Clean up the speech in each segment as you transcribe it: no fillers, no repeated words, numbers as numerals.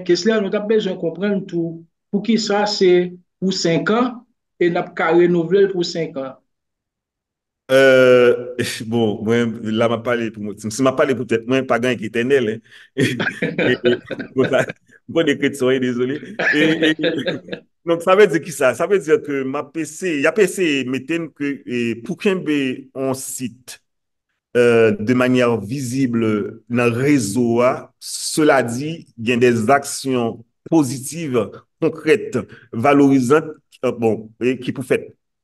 Qu'est-ce que nous avons besoin de comprendre tout pour qui ça c'est pour 5 ans et n'a pas renouveler pour 5 ans. Euh, bon, moi, là, m'a parlé pour moi. Si m'a parlé peut-être, moi, pas gain qui est éternel, hein. Bon, ça, bon, écrit ça, désolé. Donc, ça veut dire qui ça? Ça veut dire que ma PC, il y a PC, mettez que, pour qu'un on site, de manière visible dans le réseau, cela dit, il y a des actions positives, concrètes, valorisantes, bon, et qui peuvent faire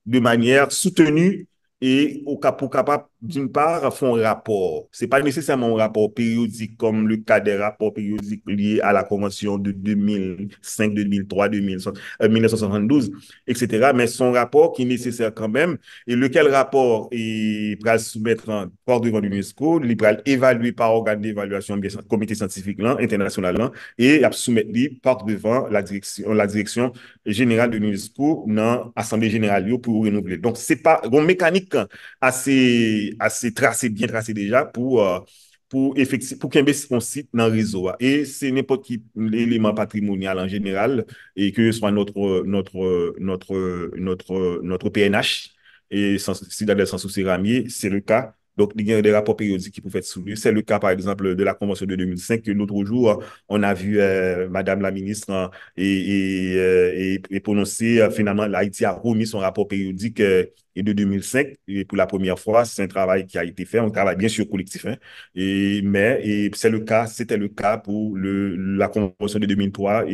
de manière soutenue et au cap pour capable, d'une part, font un rapport. C'est pas nécessairement un rapport périodique comme le cas des rapports périodiques liés à la Convention de 2005, 2003, 1972, etc. Mais son rapport qui est nécessaire quand même et lequel rapport est pour soumettre en port devant l'UNESCO, il va évalué par organe d'évaluation, comité scientifique là, international là, et à soumettre par devant la direction générale de l'UNESCO dans l'Assemblée générale pour renouveler. Donc, c'est pas une mécanique assez tracée, bien tracée déjà pour qu'il y ait un site dans le réseau. Et c'est n'importe quel élément patrimonial en général, et que ce soit notre PNH, et citadelle sans souci ramier, c'est le cas. Donc, il y a des rapports périodiques qui peuvent être soumis. C'est le cas, par exemple, de la Convention de 2005, que l'autre jour, on a vu Madame la ministre et prononcer, finalement, l'Haïti a remis son rapport périodique et de 2005. Et pour la première fois, c'est un travail qui a été fait. On travaille bien sûr collectif, hein, mais c'était le cas pour la Convention de 2003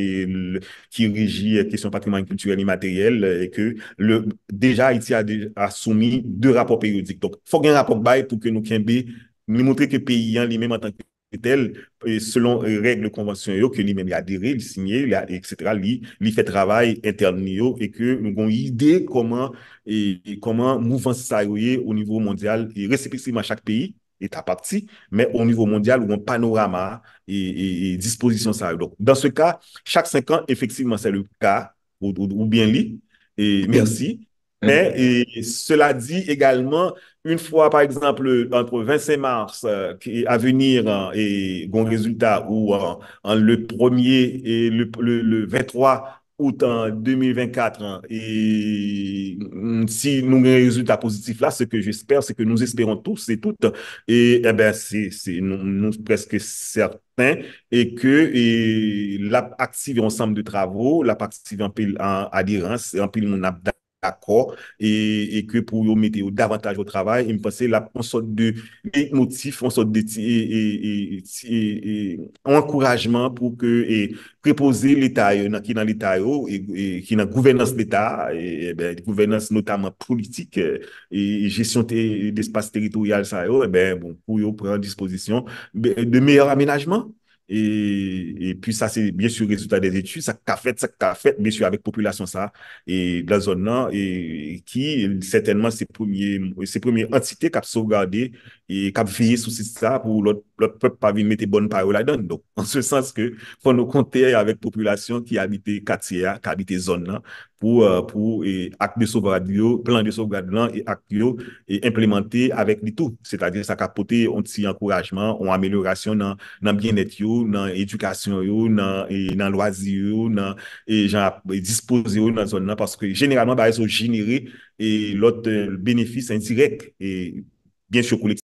qui régit les questions patrimoine culturel immatériel et que déjà Haïti a soumis deux rapports périodiques. Donc, il faut qu'il y ait un rapport bail pour que nous montrer que le pays en lui-même en tant que tel, et selon les règles conventionnelles, que lui-même il a adhéré, il a signé, etc., il fait travail interne et que nous avons une idée comment mouvement ça au niveau mondial et respectivement chaque pays est à partie, mais au niveau mondial, ou un panorama et disposition ça. Donc, dans ce cas, chaque 5 ans, effectivement, c'est le cas, ou bien lit, et merci. Mais cela dit également, une fois, par exemple, entre 25 mars à venir et bon résultat, ou le premier et le 23 août en 2024, et si nous avons un résultat positif là, ce que j'espère, c'est que nous espérons tous et toutes, et eh ben, nous presque certains, et que l'a activé ensemble de travaux, l'a activé en pile en adhérence, en pile mon d'accord, et que pour vous mettre davantage au travail, il me pensait là, on sorte de motif, on sorte de encouragement pour que préposer l'État qui est dans l'État et qui est dans la gouvernance de l'État, et, ben, gouvernance notamment politique et gestion d'espace territorial, ça, et ben, bon, pour prendre disposition de meilleurs aménagements. Et puis ça, c'est bien sûr le résultat des études, ça qu'a fait, bien sûr, avec population ça, et de la zone là, et qui, certainement, ces premières entités qui ont sauvegardé et qui ont veillé sur ça pour l'autre peuple pas venir mettre bonne parole là-dedans. Donc, en ce sens que, faut nous compter avec la population qui habite quartier, qui habite zone là, pour acte de sauvegarde, plan de sauvegarde là, et acte et implémenter avec les tout. C'est-à-dire, ça a apporté un petit encouragement, une amélioration dans bien-être, dans l'éducation, dans loisir, dans et genre disposer dans la zone là parce que généralement bah, ils sont générés et l'autre bénéfice indirect et bien sûr collectif